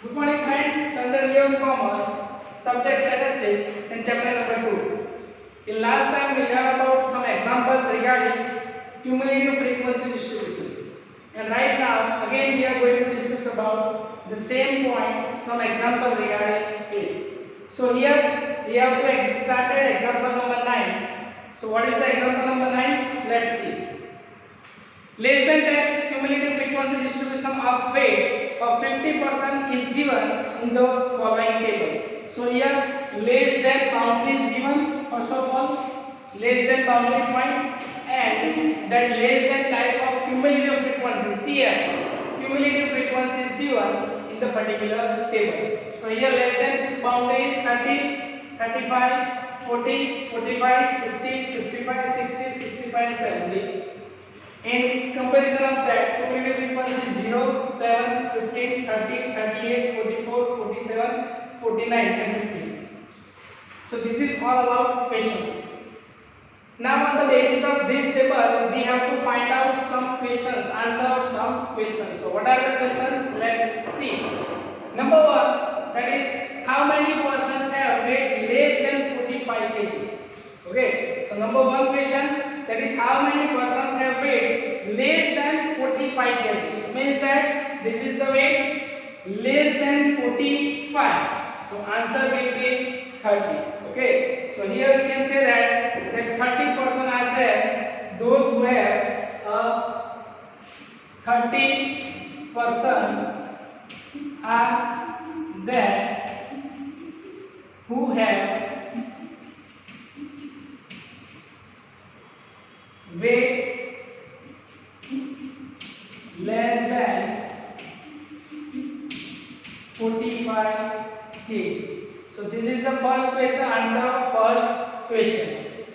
Good morning friends, Standard 11 Commerce, subject statistics and chapter number 2. In last time we learned about some examples regarding cumulative frequency distribution. And right now again we are going to discuss about the same point, some example regarding it. So here we have to started example number 9. So what is the example number 9? Let's see. Less than 10 cumulative frequency distribution of weight of 50% is given in the following table. So here less than boundary is given first of all, less than boundary point, and that less than type of cumulative frequency CF cumulative frequency is given in the particular table. So here less than boundary is 30, 35, 40, 45, 50, 55, 60, 65 and 70. In comparison of that, cumulative frequency is 0, 7, 15, 30, 38, 44, 47, 49 and 50. So this is all about questions. Now on the basis of this table, we have to find out some questions, answer out some questions. So what are the questions? Let's see. Number 1, that is how many persons have weight less than 45 kg? Okay, so number 1 question, that is how many persons have weight less than 45 kg? Means that this is the weight less than 45. So answer will be 30. Okay, so here we can say that 30% are there, those who have 30% are there who have weight less than 45 kg. So this is the first question, answer of first question.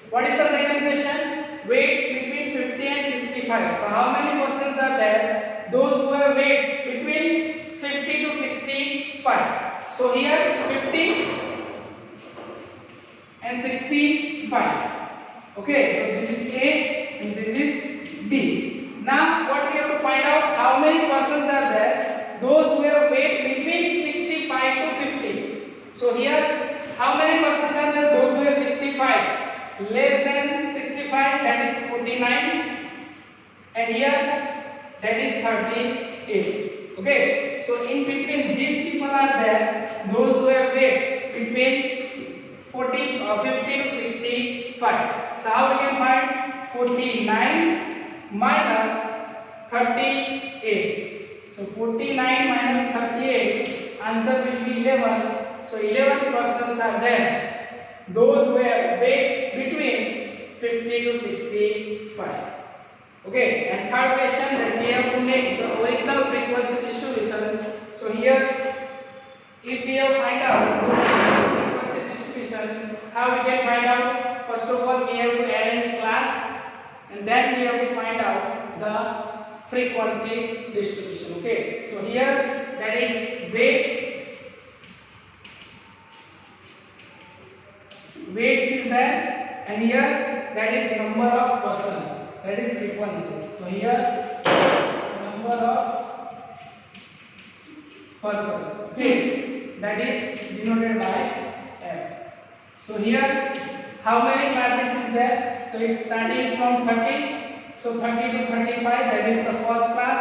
What is the second question? Weights between 50 and 65. So how many persons are there? Those who have weights between 50 to 65. So here 50 and 65. Okay, so this is A and this is B. Now what we have to find out, how many persons are there? Those who have weight between 65 to 50. So here how many persons are there? Those who have 65 less than 65, that is 49, and here that is 38. Okay, so in between these people are there those who have weights between 50 to 65. So how we can find 49 minus 38? So 49 minus 38, answer will be 11. So 11 persons are there, those who have weights between 50 to 65. Okay, and third question, that we have to make the original frequency distribution. So here, if we have find out the frequency distribution, how we can find out? First of all, we have to arrange class, and then we have to find out the frequency distribution. Okay, so here that is weights is there, and here that is number of person, that is frequency. So here number of persons, okay, that is denoted by F. So here how many classes is there? So it's starting from 30, so 30 to 35, that is the first class.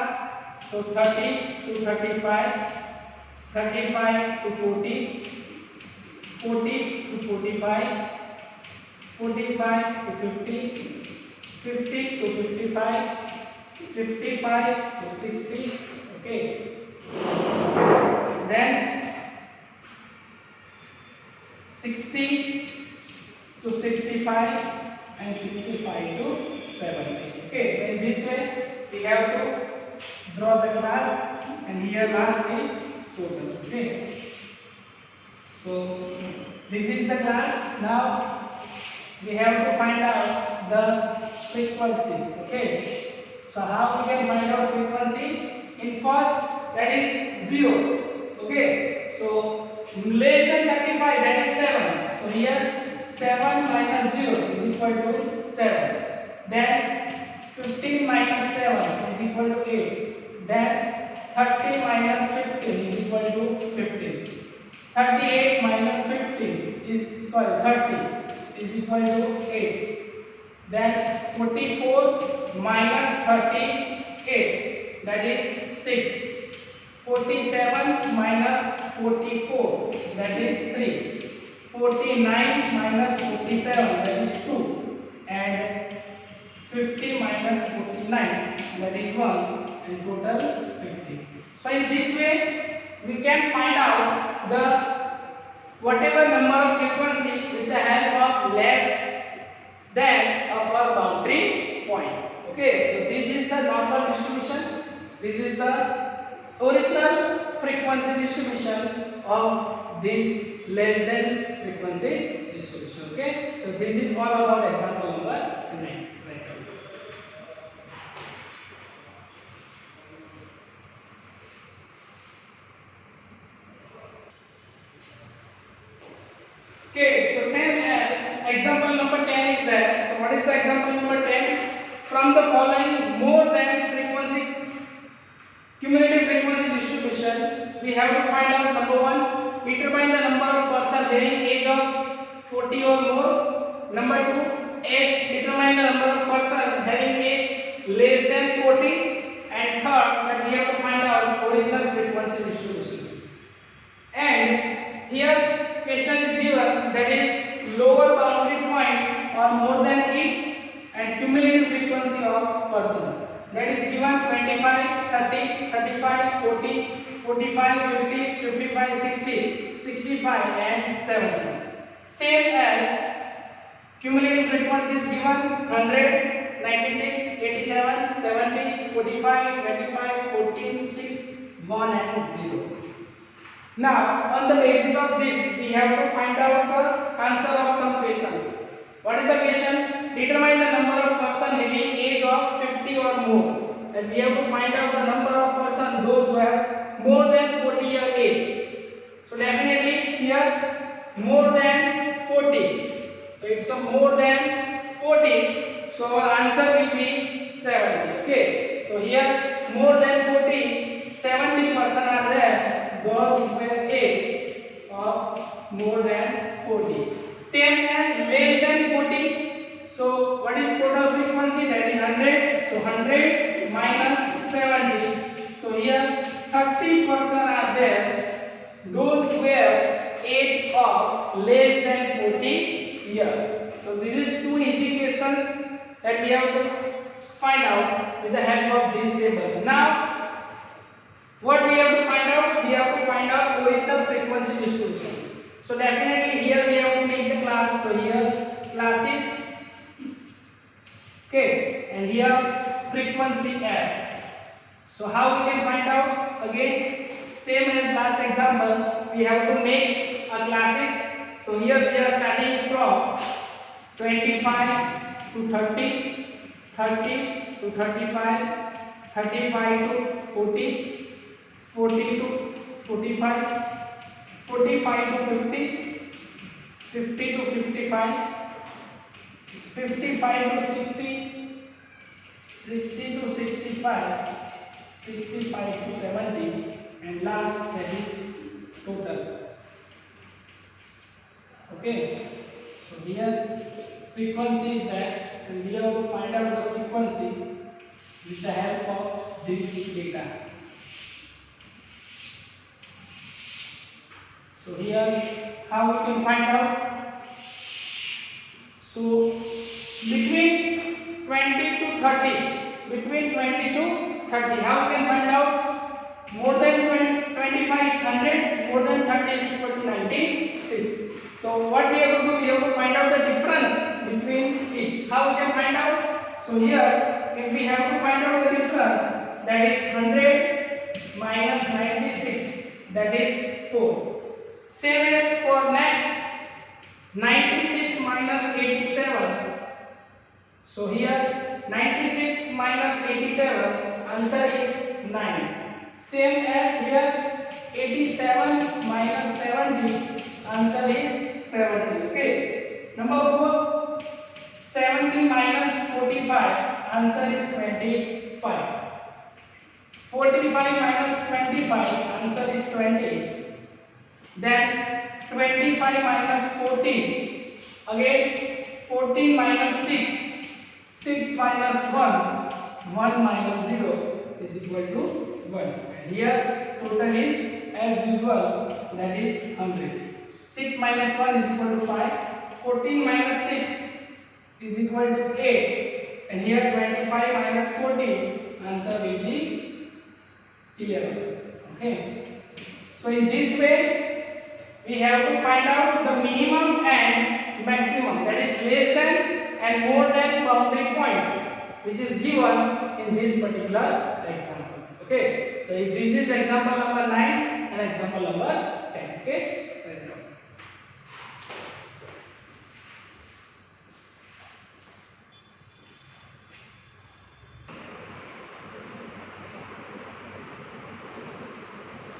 So 30 to 35, 35 to 40, 40 to 45, 45 to 50, 50 to 55, 55 to 60. Okay. Then 60 to 65 and 65 to 70. Okay. So in this way we have to draw the class, and here lastly total. Okay. So this is the class. Now we have to find out the frequency. Okay, so how we can find out frequency? In first, that is 0. Okay, so less than 35, that is 7. So here 7 minus 0 is equal to 7. Then 15 minus 7 is equal to 8. Then 30 minus 15 is equal to 15. 38 minus 15 is 30 is equal to 8. Then 44 minus 38, that is 6. 47 minus 44, that is 3. 49 minus 47, that is 2. And 50 minus 49, that is 1. And total 50. So in this way we can find out the whatever number of frequency with the help of less than our boundary point. Okay, so this is the normal distribution. This is the original frequency distribution of this less than frequency distribution. Okay, so this is all about example number 9. Okay, so same as example number 10 is there. So what is the example number 10? From the following more than frequency, cumulative frequency distribution, we have to find out number 1, determine the number of persons having age of 40 or more. Number 2, age, determine the number of persons having age less than 40. And third, that we have to find out original frequency distribution. And here question is given, that is lower boundary point or more than it, and cumulative frequency of person, that is given 25, 30, 35, 40, 45, 50, 55, 60, 65 and 70. Same as cumulative frequency is given 100, 96, 87, 70, 45, 25, 14, 6, 1 and 0. Now, on the basis of this, we have to find out the answer of some questions. What is the question? Determine the number of persons having age of 50 or more. And we have to find out the number of persons those who have more than 40 year age. So definitely here more than 40. So it's a more than 40. So our answer will be 70. Okay. So here more than 40, 70% are there. Those who have age of more than 40. Same as less than 40. So what is total frequency? That is 100. So 100 minus 70. So here 30% are there. Those who have age of less than 40 years. So this is two easy questions that we have to find out with the help of this table. Now what we have to find out? We have to find out original frequency distribution. So definitely here we have to make the class. So here classes, okay, and here frequency f. So how we can find out? Again, same as last example, we have to make a classes. So here we are starting from 25 to 30, 30 to 35, 35 to 40. 40 to 45, 45 to 50, 50 to 55, 55 to 60, 60 to 65, 65 to 70, and last that is total. Okay, so here frequency is that, and we have to find out the frequency with the help of this data. So here how we can find out? So between 20 to 30, between 20 to 30, how we can find out? More than 25 is 100, more than 30 is equal to 96. So what we have to do? We have to find out the difference between it. How we can find out? So here if we have to find out the difference, that is 100 minus 96, that is 4. Same as for next 96 minus 87. So here 96 minus 87, answer is 9. Same as here 87 minus 70, answer is 70. Okay. Number 4, 70 minus 45, answer is 25. 45 minus 25, answer is 20. Then 25 minus 14, again 14 minus 6, 6 minus 1, 1 minus 0 is equal to 1. And here total is as usual, that is 100. 6 minus 1 is equal to 5, 14 minus 6 is equal to 8, and here 25 minus 14, answer will be 11. Okay, so in this way we have to find out the minimum and maximum, that is less than and more than boundary point, which is given in this particular example. Okay, so if this is example number 9 and example number 10. Okay.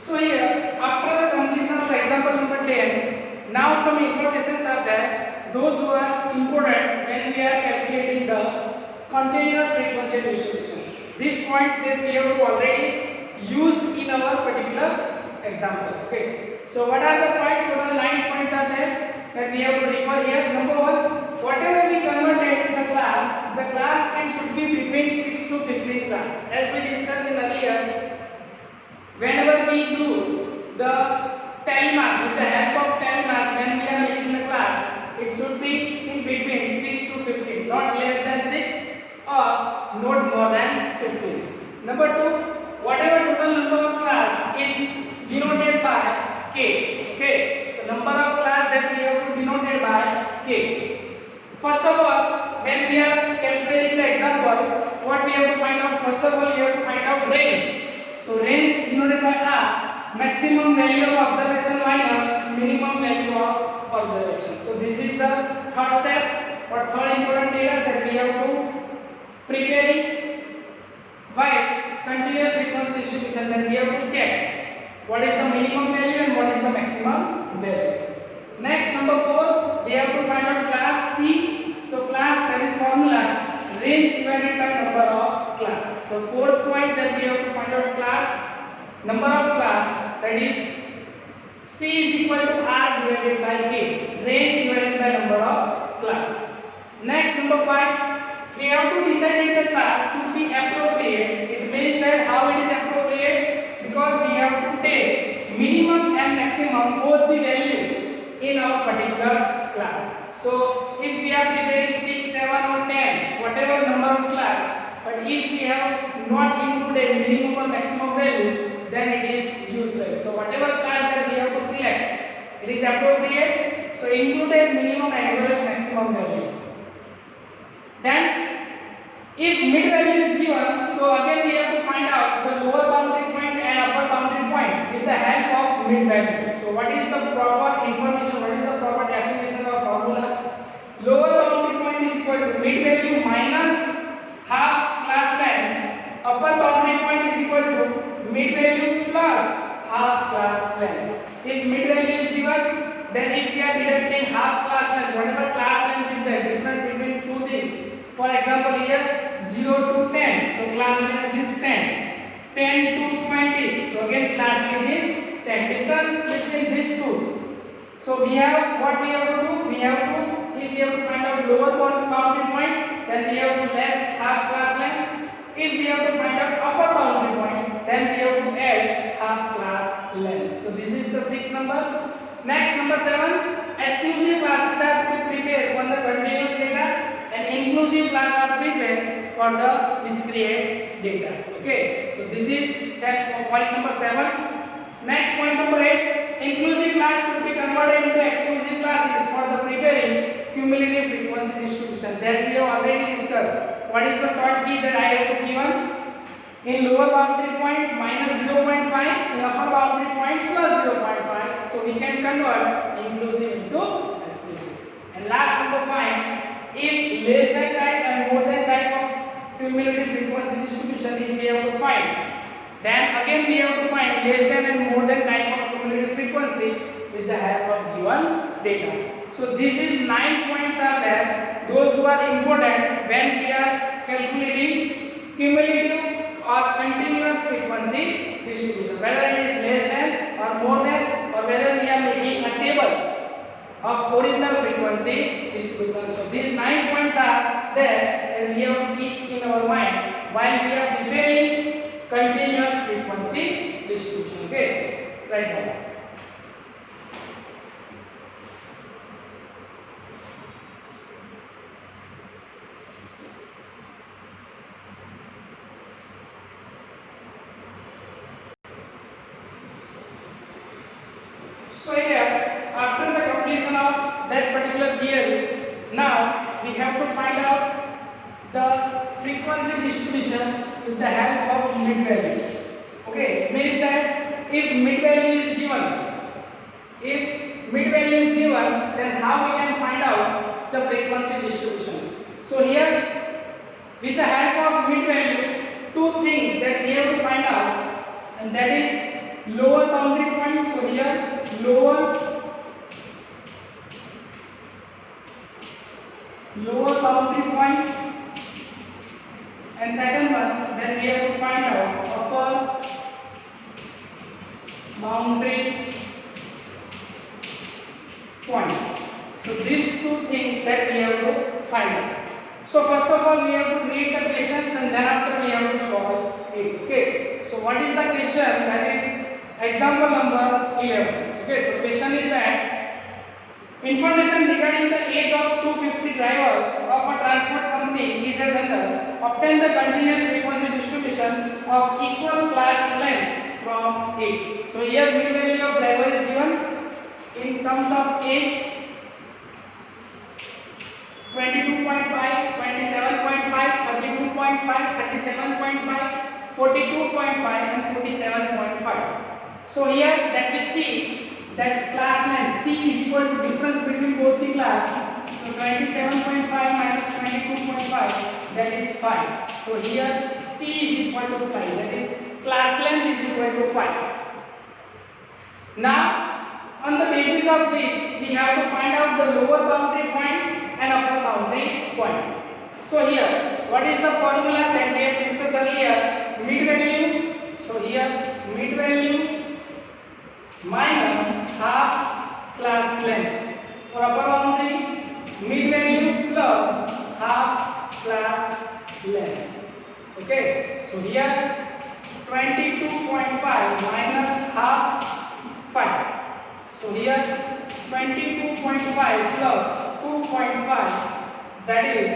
So here, after the completion of example number 10, now some informations are there, those who are important when we are calculating the continuous frequency distribution. This point that we have already used in our particular examples. Okay. So what are the points? Total 9 points are there that we have to refer here. Number 1, whatever we converted the class it should be between 6 to 15 class. As we discussed in earlier, whenever we do the telemarks with the help of telemarks, when we are making the class, it should be in between 6 to 15, not less than 6 or not more than 15. Number 2, whatever total number of class is denoted by k. Okay, so number of class that we have to denoted by k. First of all, when we are calculating the example, what we have to find out? First of all, we have to find out range. So range denoted by R, maximum value of observation minus minimum value of observation. So this is the third step or third important data that we have to prepare by continuous frequency distribution. Then we have to check what is the minimum value and what is the maximum value. Next, number 4, we have to find out class C. So class, that is formula range divided by number of class. So fourth point that we have to find out class, number of class, that is C is equal to R divided by K, range divided by number of class. Next, number 5, we have to decide if the class should be appropriate. It means that how it is appropriate, because we have to take minimum and maximum both the value in our particular class. So if we are preparing 6, 7 or 10, whatever number of class, but if we have not included minimum or maximum value, then it is useless. So whatever class that we have to select, it is appropriate. So included minimum as well as maximum value. Then if mid value is given, so again we have to find out the lower boundary point and upper boundary point with the help of mid value. So what is the proper information, what is the proper definition of formula? Lower boundary point is equal to mid value minus half class length. Upper boundary point is equal to mid value plus half class length. If mid value is given, then if we are deducting half class length, whatever class length is there, difference between two things. For example, here 0 to 10, so class length is 10. 10 to 20, so again class length is 10. Difference between these two. So we have what we have to do. We have to, if we have to find out lower boundary point, then we have to less half class length. If we have to find out upper boundary point, then we have to add half class length. So this is the 6th number. Next, number 7, exclusive classes are to be prepared for the continuous data and inclusive class are prepared for the discrete data. Okay, so this is point number 7. Next, point number 8, inclusive class should be converted into exclusive classes for the preparing cumulative frequency distribution. That we have already discussed. What is the short key that I have to given? In lower boundary point minus 0.5, in upper boundary point plus 0.5. So we can convert inclusive into exclusive. And last, number 5, if less than type and more than type of cumulative frequency distribution, if we have to find, then again we have to find less than and more than type of cumulative frequency with the help of given data. So this is 9 points are there, those who are important when we are calculating cumulative or continuous frequency distribution, whether it is less than or more than, or whether we are making a table of original frequency distribution. So these 9 points are there and we have to keep in our mind while we are preparing continuous frequency distribution. Okay, right now. So here, after the completion of that particular theory, now we have to find out the frequency distribution with the help of mid value. Okay, means that if mid value is given, then how we can find out the frequency distribution? So here, with the help of mid value, two things that we have to find out, and that is lower boundary point. So here, lower boundary point, and second one, then we have to find out upper boundary point. So these two things that we have to find out. So first of all, we have to read the questions and then after we have to solve it. Okay. So what is the question? That is example number 11. Okay. So question is that information regarding the age of 250 drivers of a transport company is as under. Obtain the continuous frequency distribution of equal class length from it. So here mid value of driver is given in terms of age 22.5, 27.5, 32.5, 37.5, 42.5 and 47.5. So here that we see that class length C is equal to difference between both the class. So 27.5 minus 22.5, that is 5. So here C is equal to 5, that is class length is equal to 5. Now on the basis of this we have to find out the lower boundary point and upper boundary point. So here what is the formula that we have discussed earlier? Mid value. So here mid value minus half class length. For upper boundary, mid value plus half class length. Okay, so here 22.5 minus half 5. So here 22.5 plus 2.5, that is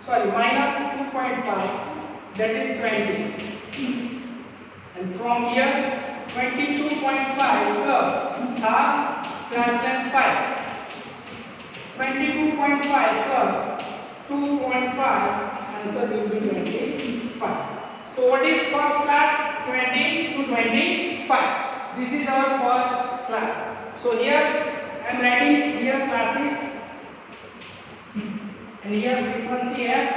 minus 2.5, that is 20. And from here 22.5 plus half class length 5. 22.5 plus 2.5, answer will be 25. So what is first class? 20 to 25. This is our first class. So here I am writing here classes and here frequency F.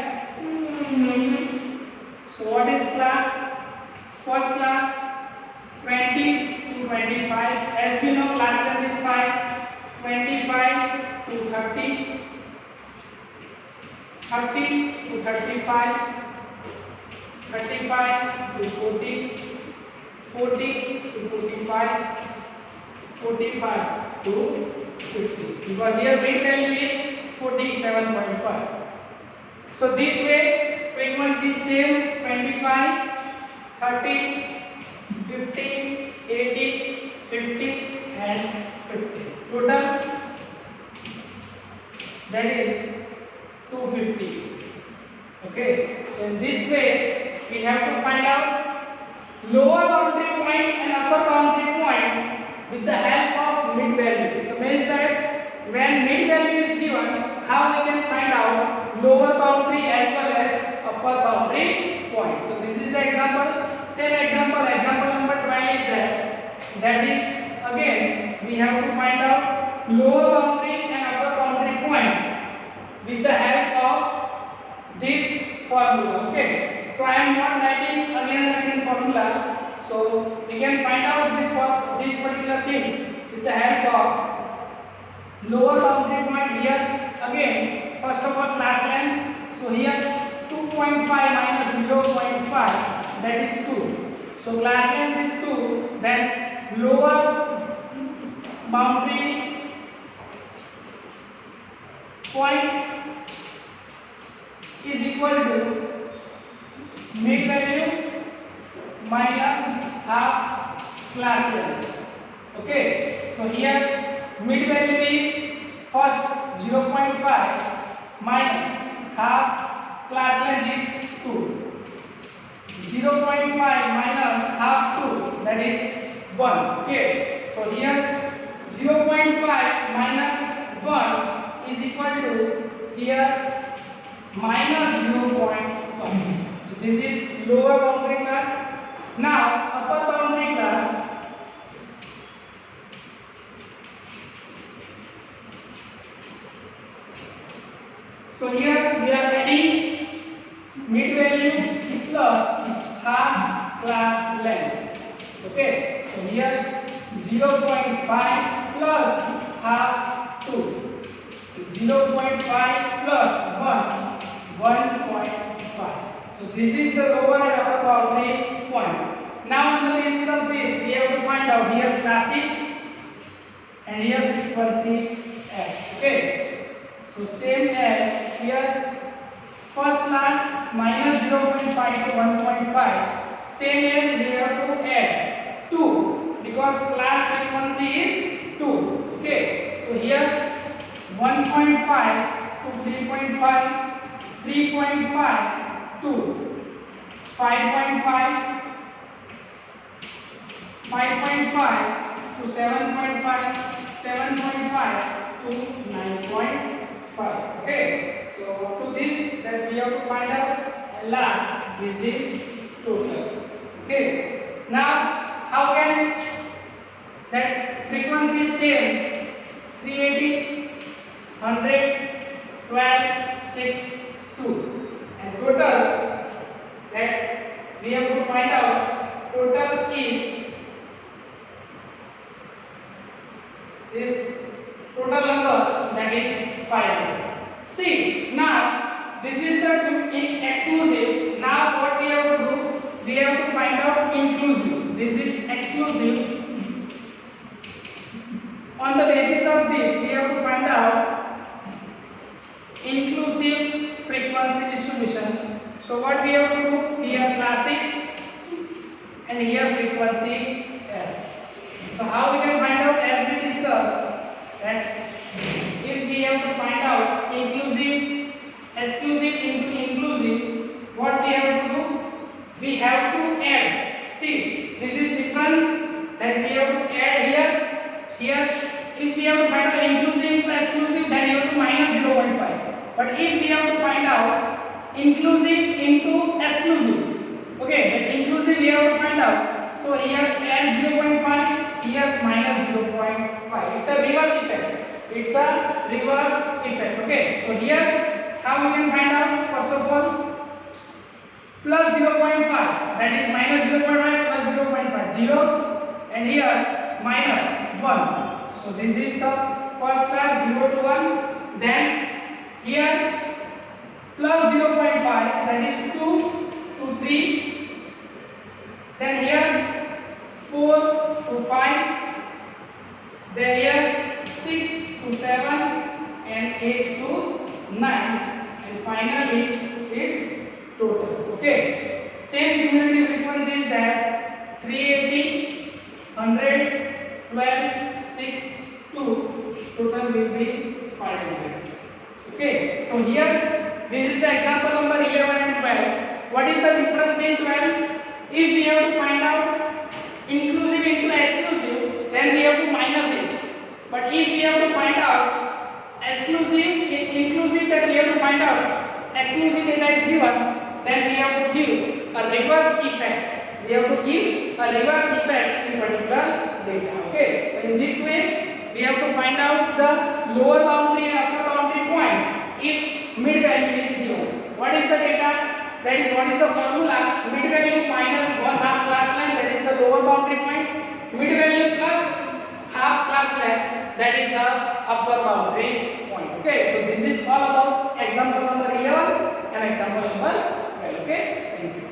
So what is class? First class 20 to 25. As we know, class length is 5. 25 to 30. 30 to 35. 35 to 40. 40 to 45. 45 to 50. Because here mid value is 47.5. So this way frequency same 25, 30, 50, 80, 50 and 50. Total that is 250. Okay. So in this way we have to find out lower boundary point and upper boundary point with the help of mid value. It means that when mid value is given, how we can find out lower boundary as well as upper boundary point. So this is the example. Same example, example number 12 is there. That is again we have to find out lower boundary and upper boundary point with the help of this formula. Okay. So I am not writing again formula. So we can find out these particular things with the help of lower boundary point. Here again, first of all class length. So here 2.5 minus 0.5, that is 2. So class length is 2, then lower boundary point is equal to mid value minus half class length. Okay, so here mid value is first 0.5 minus half class length is 2. 0.5 minus half 2, that is 1. Okay, so here 0.5 minus 1 is equal to here minus 0.5. This is lower boundary class. Now upper boundary class. So here we are adding mid value plus half class length. Okay, so here 0.5 plus half 2, 0.5 plus 1, 1.5. So this is the lower and upper boundary point. Now on the basis of this, we have to find out here classes and here frequency f. Okay, so same as here first class minus 0.5 to 1.5, same as we have to add 2 because class frequency is 2. Okay, so here 1.5 to 3.5, 3.5 to 5.5, 5.5 to 7.5, 7.5 to 9.5. Okay, so up to this that we have to find out, and last this is total. Okay, now how can that frequency is same 380, 100, 12, 6, 2, and total that we have to find out, total is this total number, that is 500. See, now this is the exclusive. Now what we have to do, we have to find out inclusive. This is exclusive. On the basis of this, we have to find out inclusive frequency distribution. So what we have to do, here classics and here frequency f. So how we can find out, as we discussed, that if we have to find out inclusive, exclusive into inclusive, what we have to do, we have to add. See, this is difference that we have to add here. Here, if we have to find out inclusive into exclusive, then you have to minus 0.5. But if we have to find out inclusive into exclusive, okay, then inclusive we have to find out. So here add 0.5, here minus 0.5. It's a reverse effect. It's a reverse effect. Okay, so here how we can find out? First of all, plus 0.5, that is minus 0.5 plus 0.5, 0, and here minus 1. So this is the first class 0 to 1. Then here plus 0.5, that is 2 to 3. Then here 4 to 5. Then here 6 to 7 and 8 to 9. And finally it's total. Okay. Same cumulative frequency is that 380, 100, 12, 6, 2. Total will be 500. Okay. So here this is the example number 11 and 12. What is the difference in 12? If we have to find out inclusive into exclusive, then we have to minus it. But if we have to find out exclusive, inclusive, then we have to find out exclusive data is given, then we have to give a reverse effect. We have to give a reverse effect in particular data. Okay. So in this way, we have to find out the lower boundary and upper boundary point if mid value is given. What is the data? That is, what is the formula? Mid value minus 1/2 class length, that is the lower boundary point. Mid value plus half class length, that is the upper boundary point. Okay, so this is all about example number 11 and example number 12. Okay, thank you.